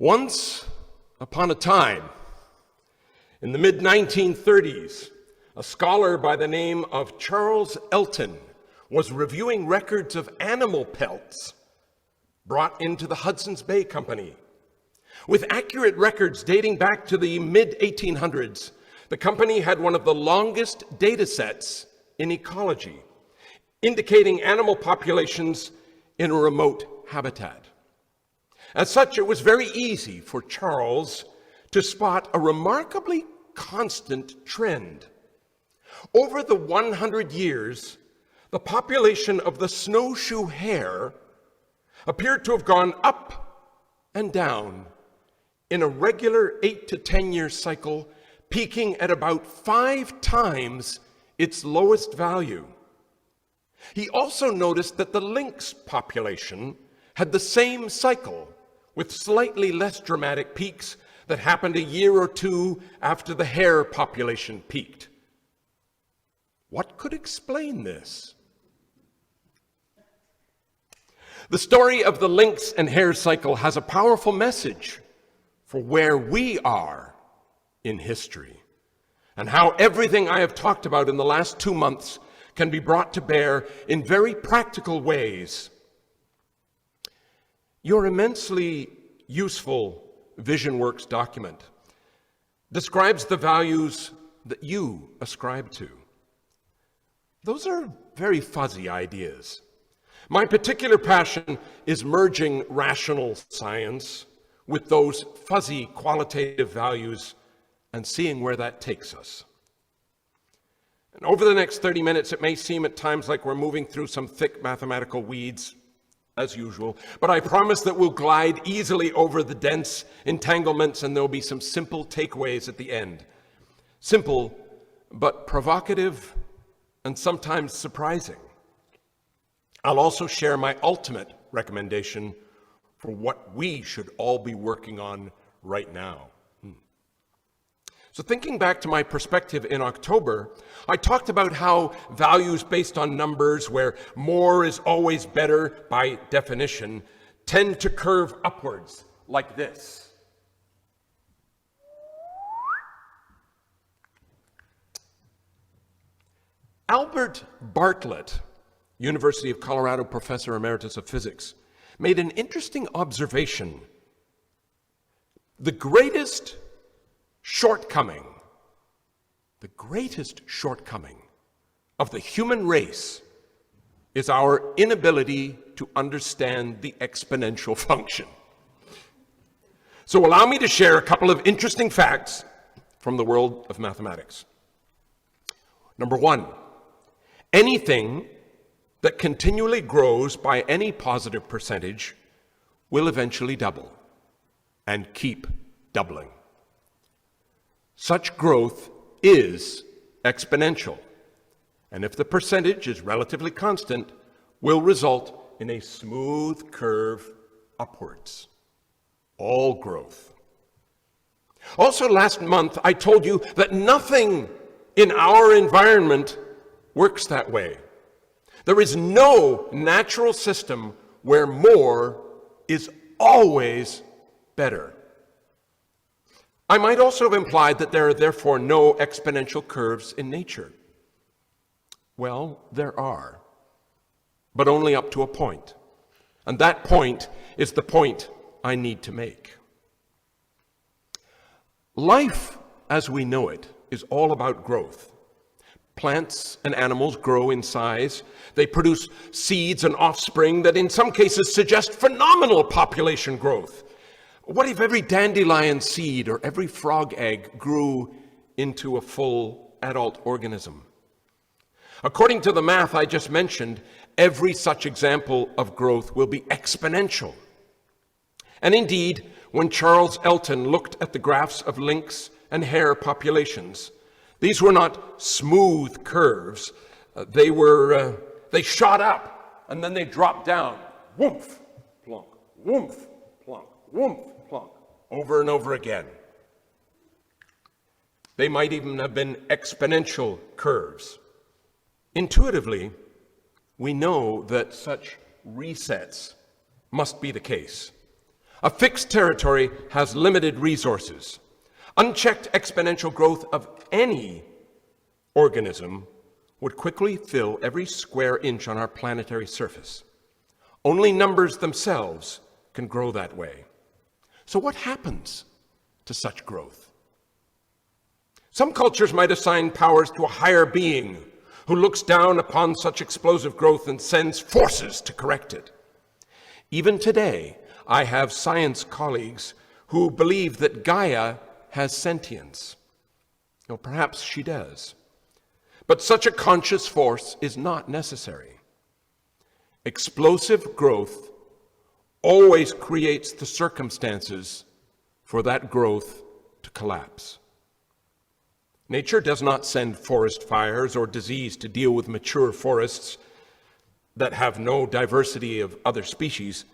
Once upon a time, in the mid-1930s, a scholar by the name of Charles Elton was reviewing records of animal pelts brought into the Hudson's Bay Company. With accurate records dating back to the mid-1800s, the company had one of the longest data sets in ecology, indicating animal populations in a remote habitat. As such, it was very easy for Charles to spot a remarkably constant trend. Over the 100 years, the population of the snowshoe hare appeared to have gone up and down in a regular 8 to 10 year cycle, peaking at about 5 times its lowest value. He also noticed that the lynx population had the same cycle, with slightly less dramatic peaks that happened a year or two after the hare population peaked. What could explain this? The story of the lynx and hare cycle has a powerful message for where we are in history, and how everything I have talked about in the last 2 months can be brought to bear in very practical ways. Your immensely useful VisionWorks document describes the values that you ascribe to. Those are very fuzzy ideas. My particular passion is merging rational science with those fuzzy qualitative values and seeing where that takes us. And over the next 30 minutes, it may seem at times like we're moving through some thick mathematical weeds, as usual, but I promise that we'll glide easily over the dense entanglements and there'll be some simple takeaways at the end. Simple, but provocative and sometimes surprising. I'll also share my ultimate recommendation for what we should all be working on right now. So thinking back to my perspective in October, I talked about how values based on numbers, where more is always better by definition, tend to curve upwards like this. Albert Bartlett, University of Colorado Professor Emeritus of Physics, made an interesting observation. The greatest shortcoming of the human race is our inability to understand the exponential function. So allow me to share a couple of interesting facts from the world of mathematics. Number one, anything that continually grows by any positive percentage will eventually double and keep doubling. Such growth is exponential, and if the percentage is relatively constant, will result in a smooth curve upwards. All growth. Also last month, I told you that nothing in our environment works that way. There is no natural system where more is always better. I might also have implied that there are therefore no exponential curves in nature. Well, there are, but only up to a point. And that point is the point I need to make. Life, as we know it, is all about growth. Plants and animals grow in size. They produce seeds and offspring that in some cases suggest phenomenal population growth. What if every dandelion seed or every frog egg grew into a full adult organism? According to the math I just mentioned, every such example of growth will be exponential. And indeed, when Charles Elton looked at the graphs of lynx and hare populations, these were not smooth curves. They shot up and then they dropped down. Woomph, plonk, woomph, plonk, woomph, plonk, over and over again. They might even have been exponential curves. Intuitively, we know that such resets must be the case. A fixed territory has limited resources. Unchecked exponential growth of any organism would quickly fill every square inch on our planetary surface. Only numbers themselves can grow that way. So what happens to such growth? Some cultures might assign powers to a higher being who looks down upon such explosive growth and sends forces to correct it. Even today, I have science colleagues who believe that Gaia has sentience. Well, perhaps she does. But such a conscious force is not necessary. Explosive growth always creates the circumstances for that growth to collapse. Nature does not send forest fires or disease to deal with mature forests that have no diversity of other species.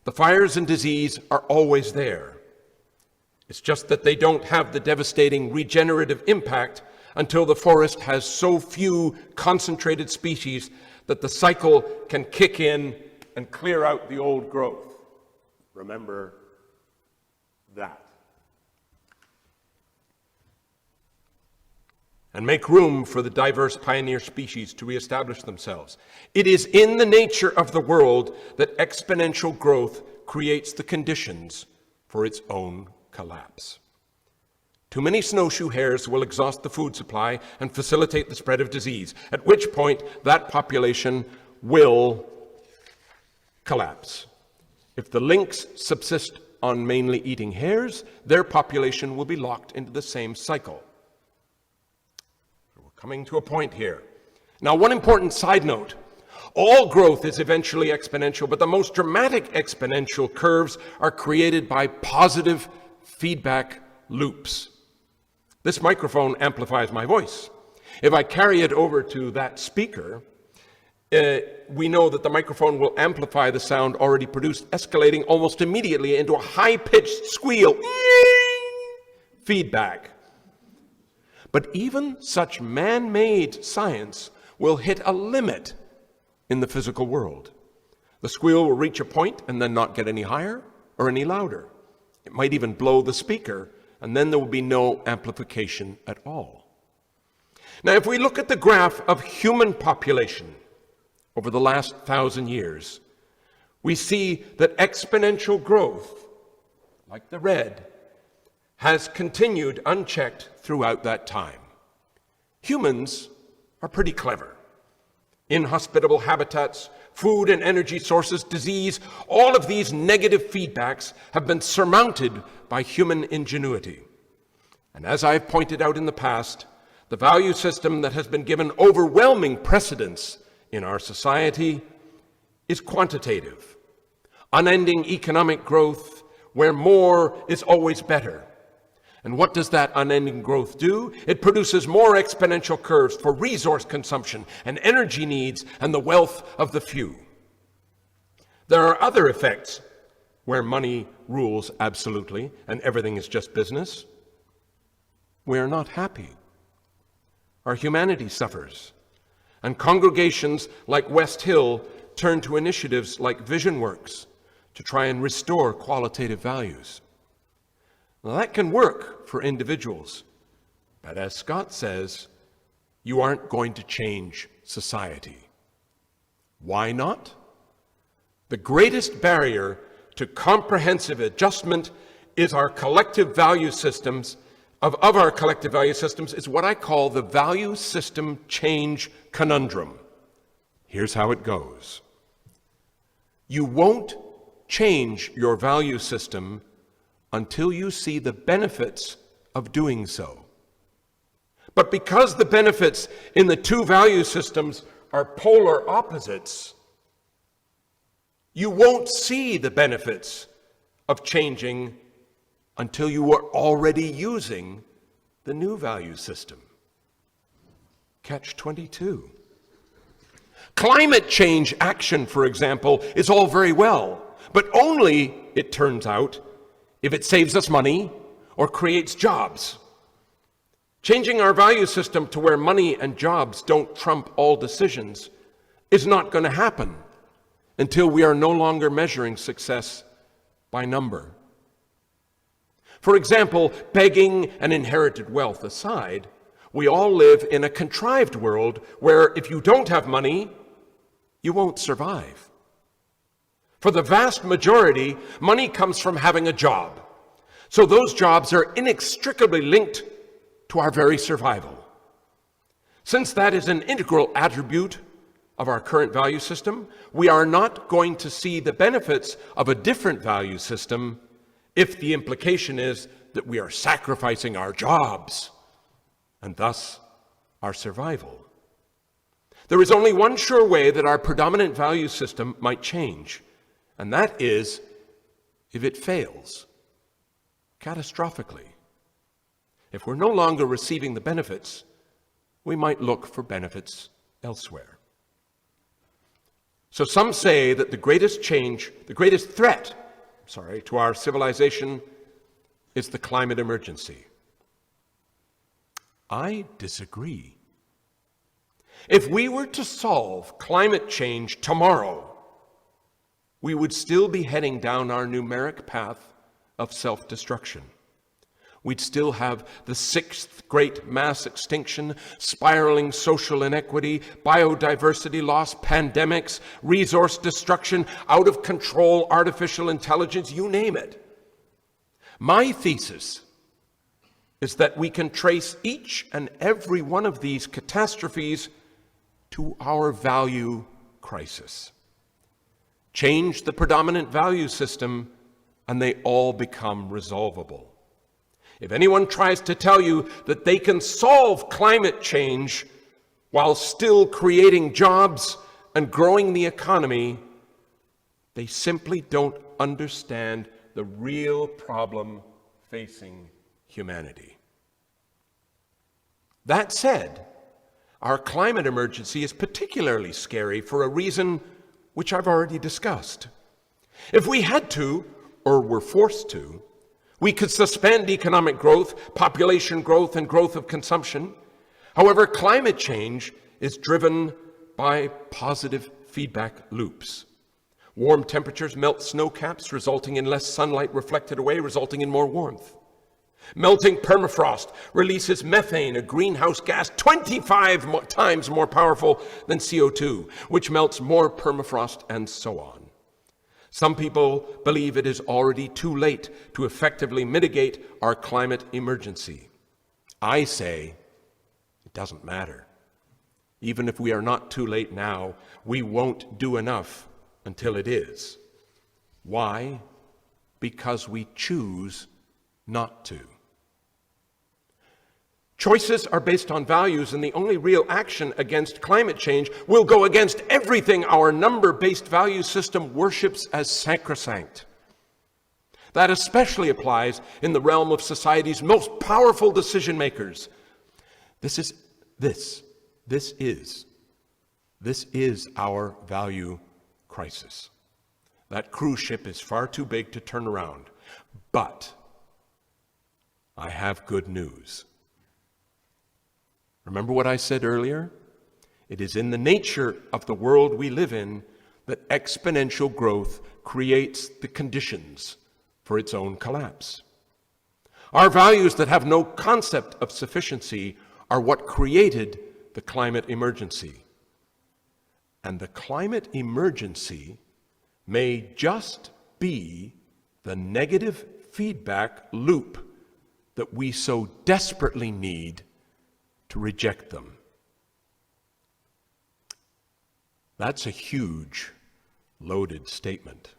The fires and disease are always there. It's just that they don't have the devastating regenerative impact until the forest has so few concentrated species that the cycle can kick in and clear out the old growth. Remember that. And make room for the diverse pioneer species to reestablish themselves. It is in the nature of the world that exponential growth creates the conditions for its own collapse. Too many snowshoe hares will exhaust the food supply and facilitate the spread of disease, at which point that population will collapse. If the lynx subsist on mainly eating hares, their population will be locked into the same cycle. We're coming to a point here. Now, one important side note. All growth is eventually exponential, but the most dramatic exponential curves are created by positive feedback loops. This microphone amplifies my voice. If I carry it over to that speaker, we know that the microphone will amplify the sound already produced, escalating almost immediately into a high-pitched squeal feedback. But even such man-made science will hit a limit in the physical world. The squeal will reach a point and then not get any higher or any louder. It might even blow the speaker, and then there will be no amplification at all. Now, if we look at the graph of human population over the last 1,000 years, we see that exponential growth, like the red, has continued unchecked throughout that time. Humans are pretty clever. Inhospitable habitats, food and energy sources, disease, all of these negative feedbacks have been surmounted by human ingenuity. And as I've pointed out in the past, the value system that has been given overwhelming precedence in our society is quantitative. Unending economic growth, where more is always better. And what does that unending growth do? It produces more exponential curves for resource consumption and energy needs and the wealth of the few. There are other effects where money rules absolutely and everything is just business. We are not happy. Our humanity suffers. And congregations like West Hill turn to initiatives like VisionWorks to try and restore qualitative values. Now, that can work for individuals, but as Scott says, you aren't going to change society. Why not? The greatest barrier to comprehensive adjustment is our collective value systems, of our collective value systems, is what I call the value system change conundrum. Here's how it goes. You won't change your value system until you see the benefits of doing so. But because the benefits in the two value systems are polar opposites, you won't see the benefits of changing until you are already using the new value system. Catch-22. Climate change action, for example, is all very well, but only, it turns out, if it saves us money or creates jobs. Changing our value system to where money and jobs don't trump all decisions is not going to happen until we are no longer measuring success by number. For example, begging and inherited wealth aside, we all live in a contrived world where if you don't have money, you won't survive. For the vast majority, money comes from having a job. So those jobs are inextricably linked to our very survival. Since that is an integral attribute of our current value system, we are not going to see the benefits of a different value system if the implication is that we are sacrificing our jobs and thus our survival. There is only one sure way that our predominant value system might change, and that is if it fails catastrophically. If we're no longer receiving the benefits, we might look for benefits elsewhere. So some say that the greatest threat to our civilization is the climate emergency. I disagree. If we were to solve climate change tomorrow, we would still be heading down our numeric path of self-destruction. We'd still have the sixth great mass extinction, spiraling social inequity, biodiversity loss, pandemics, resource destruction, out of control artificial intelligence, you name it. My thesis is that we can trace each and every one of these catastrophes to our value crisis. Change the predominant value system, and they all become resolvable. If anyone tries to tell you that they can solve climate change while still creating jobs and growing the economy, they simply don't understand the real problem facing humanity. That said, our climate emergency is particularly scary for a reason which I've already discussed. If we had to, or were forced to, we could suspend economic growth, population growth, and growth of consumption. However, climate change is driven by positive feedback loops. Warm temperatures melt snow caps, resulting in less sunlight reflected away, resulting in more warmth. Melting permafrost releases methane, a greenhouse gas 25 times more powerful than CO2, which melts more permafrost, and so on. Some people believe it is already too late to effectively mitigate our climate emergency. I say it doesn't matter. Even if we are not too late now, we won't do enough until it is. Why? Because we choose not to. Choices are based on values, and the only real action against climate change will go against everything our number-based value system worships as sacrosanct. That especially applies in the realm of society's most powerful decision makers. This is our value crisis. That cruise ship is far too big to turn around. But I have good news. Remember what I said earlier? It is in the nature of the world we live in that exponential growth creates the conditions for its own collapse. Our values that have no concept of sufficiency are what created the climate emergency. And the climate emergency may just be the negative feedback loop that we so desperately need to reject them. That's a huge, loaded statement.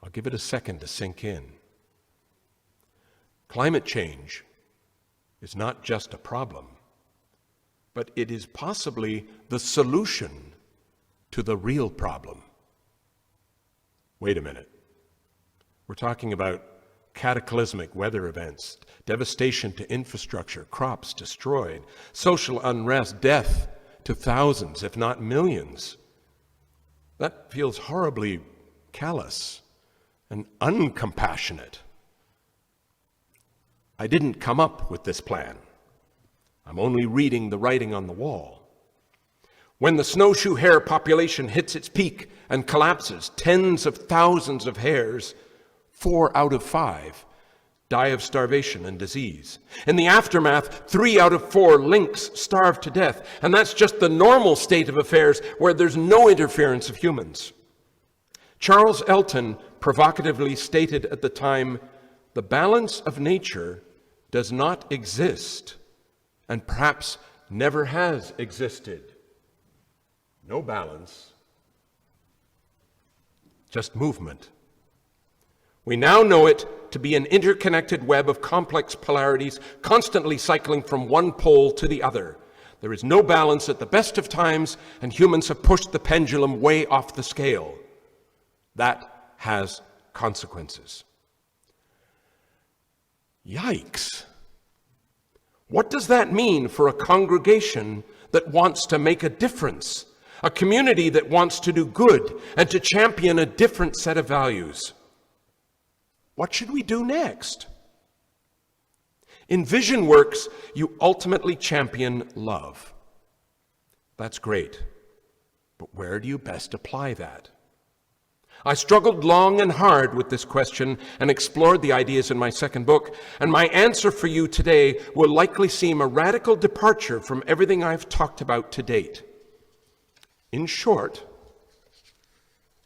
I'll give it a second to sink in. Climate change is not just a problem, but it is possibly the solution to the real problem. Wait a minute. We're talking about cataclysmic weather events, devastation to infrastructure, crops destroyed, social unrest, death to thousands, if not millions. That feels horribly callous and uncompassionate. I didn't come up with this plan. I'm only reading the writing on the wall. When the snowshoe hare population hits its peak and collapses, tens of thousands of hares 4 out of 5 die of starvation and disease. In the aftermath, 3 out of 4 lynx starve to death. And that's just the normal state of affairs where there's no interference of humans. Charles Elton provocatively stated at the time, "The balance of nature does not exist, and perhaps never has existed." No balance, just movement. We now know it to be an interconnected web of complex polarities constantly cycling from one pole to the other. There is no balance at the best of times, and humans have pushed the pendulum way off the scale. That has consequences. Yikes. What does that mean for a congregation that wants to make a difference? A community that wants to do good and to champion a different set of values? What should we do next? In VisionWorks, you ultimately champion love. That's great, but where do you best apply that? I struggled long and hard with this question and explored the ideas in my second book, and my answer for you today will likely seem a radical departure from everything I've talked about to date. In short,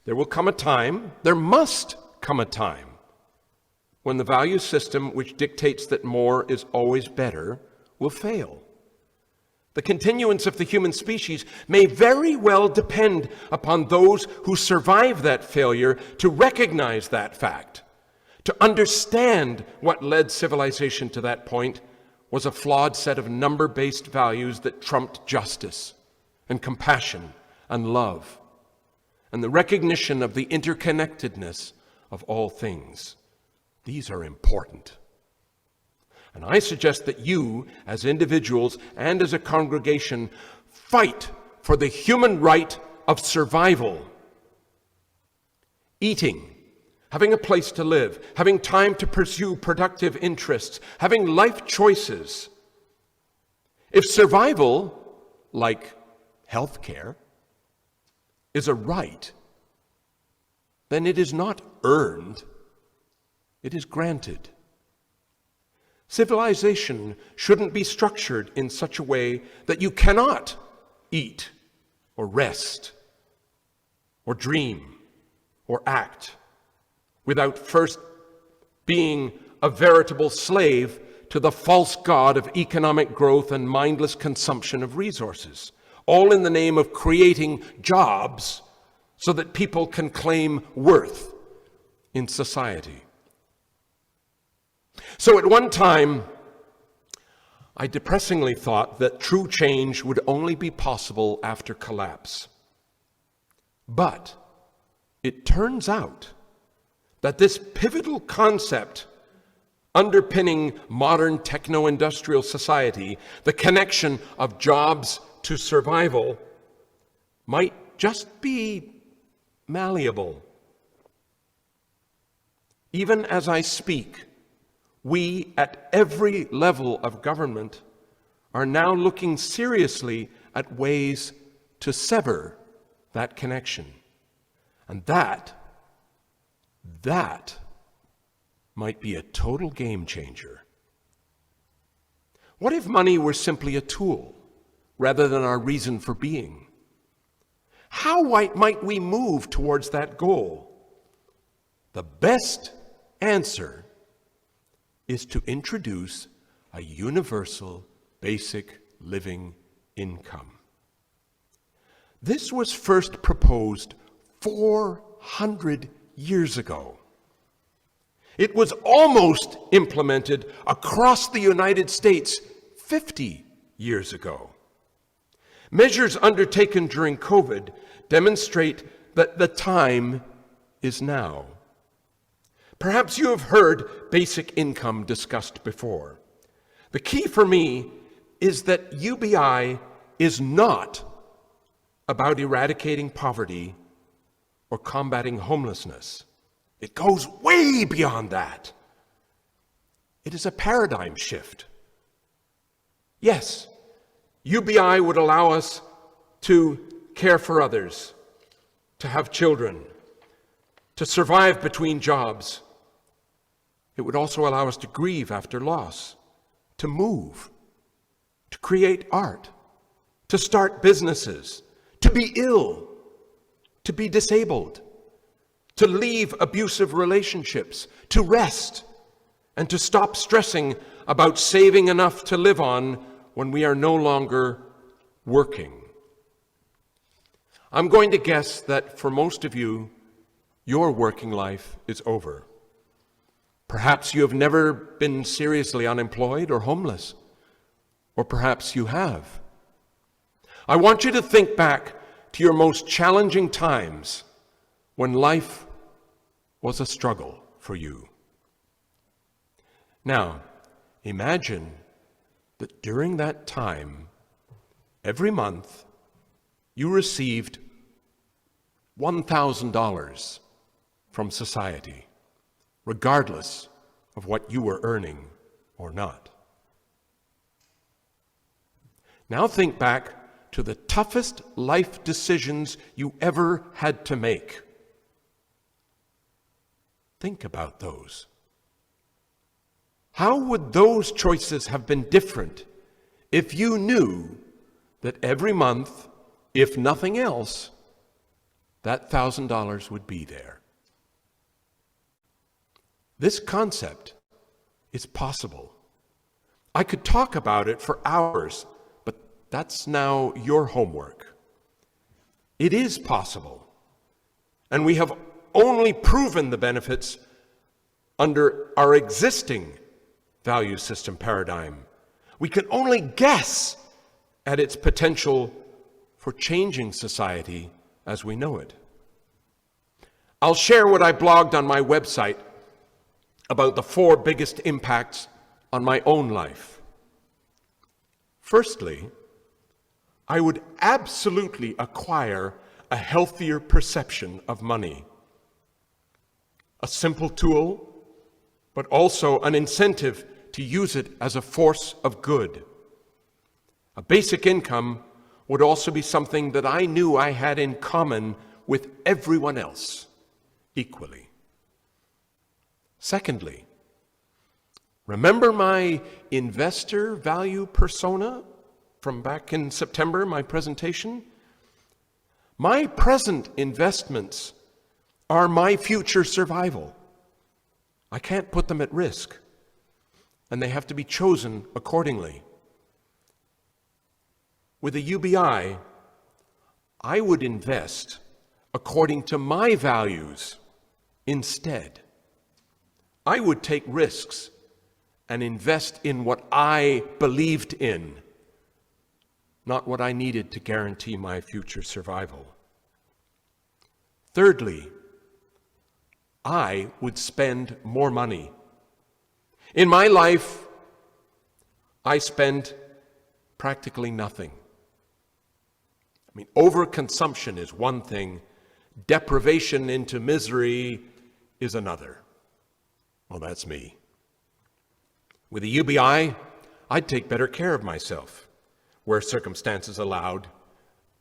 there will come a time, there must come a time, when the value system which dictates that more is always better will fail. The continuance of the human species may very well depend upon those who survive that failure to recognize that fact, to understand what led civilization to that point was a flawed set of number-based values that trumped justice and compassion and love, and the recognition of the interconnectedness of all things. These are important. And I suggest that you, as individuals and as a congregation, fight for the human right of survival. Eating, having a place to live, having time to pursue productive interests, having life choices. If survival, like health care, is a right, then it is not earned, it is granted. Civilization shouldn't be structured in such a way that you cannot eat or rest or dream or act without first being a veritable slave to the false god of economic growth and mindless consumption of resources, all in the name of creating jobs so that people can claim worth in society. So at one time, I depressingly thought that true change would only be possible after collapse. But it turns out that this pivotal concept underpinning modern techno-industrial society, the connection of jobs to survival, might just be malleable. Even as I speak, we at every level of government are now looking seriously at ways to sever that connection. And that might be a total game changer. What if money were simply a tool rather than our reason for being? How might we move towards that goal? The best answer is to introduce a universal basic living income. This was first proposed 400 years ago. It was almost implemented across the United States 50 years ago. Measures undertaken during COVID demonstrate that the time is now. Perhaps you have heard basic income discussed before. The key for me is that UBI is not about eradicating poverty or combating homelessness. It goes way beyond that. It is a paradigm shift. Yes, UBI would allow us to care for others, to have children, to survive between jobs, It would also allow us to grieve after loss, to move, to create art, to start businesses, to be ill, to be disabled, to leave abusive relationships, to rest, and to stop stressing about saving enough to live on when we are no longer working. I'm going to guess that for most of you, your working life is over. Perhaps you have never been seriously unemployed or homeless, or perhaps you have. I want you to think back to your most challenging times when life was a struggle for you. Now, imagine that during that time, every month, you received $1,000 from society, regardless of what you were earning or not. Now think back to the toughest life decisions you ever had to make. Think about those. How would those choices have been different if you knew that every month, if nothing else, that $1,000 would be there? This concept is possible. I could talk about it for hours, but that's now your homework. It is possible, and we have only proven the benefits under our existing value system paradigm. We can only guess at its potential for changing society as we know it. I'll share what I blogged on my website about the 4 biggest impacts on my own life. Firstly, I would absolutely acquire a healthier perception of money. A simple tool, but also an incentive to use it as a force of good. A basic income would also be something that I knew I had in common with everyone else equally. Secondly, remember my investor value persona from back in September, my presentation? My present investments are my future survival. I can't put them at risk, and they have to be chosen accordingly. With a UBI, I would invest according to my values instead. I would take risks and invest in what I believed in, not what I needed to guarantee my future survival. Thirdly, I would spend more money. In my life, I spend practically nothing. I mean, overconsumption is one thing, deprivation into misery is another. Well, that's me. With a UBI, I'd take better care of myself, where circumstances allowed,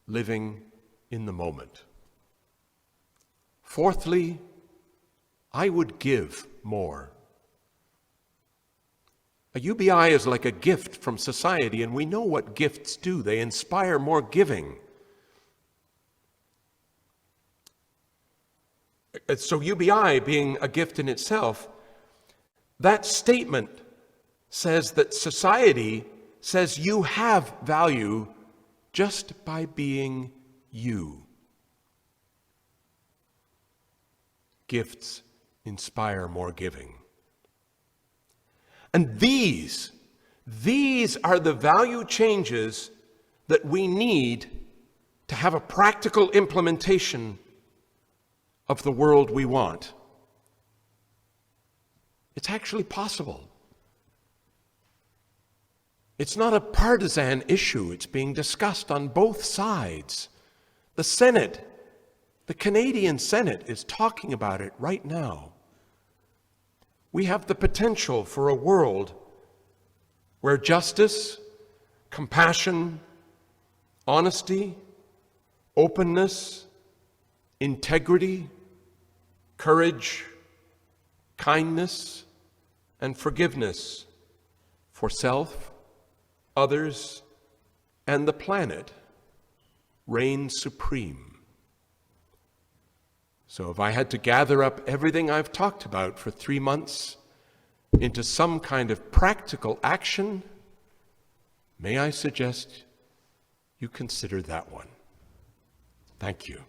living in the moment. Fourthly, I would give more. A UBI is like a gift from society, and we know what gifts do. They inspire more giving. So UBI being a gift in itself, that statement says that society says you have value just by being you. Gifts inspire more giving. And these are the value changes that we need to have a practical implementation of the world we want. It's actually possible. It's not a partisan issue. It's being discussed on both sides. The Senate, the Canadian Senate, is talking about it right now. We have the potential for a world where justice, compassion, honesty, openness, integrity, courage, kindness, and forgiveness for self, others, and the planet reign supreme. So if I had to gather up everything I've talked about for 3 months into some kind of practical action, may I suggest you consider that one. Thank you.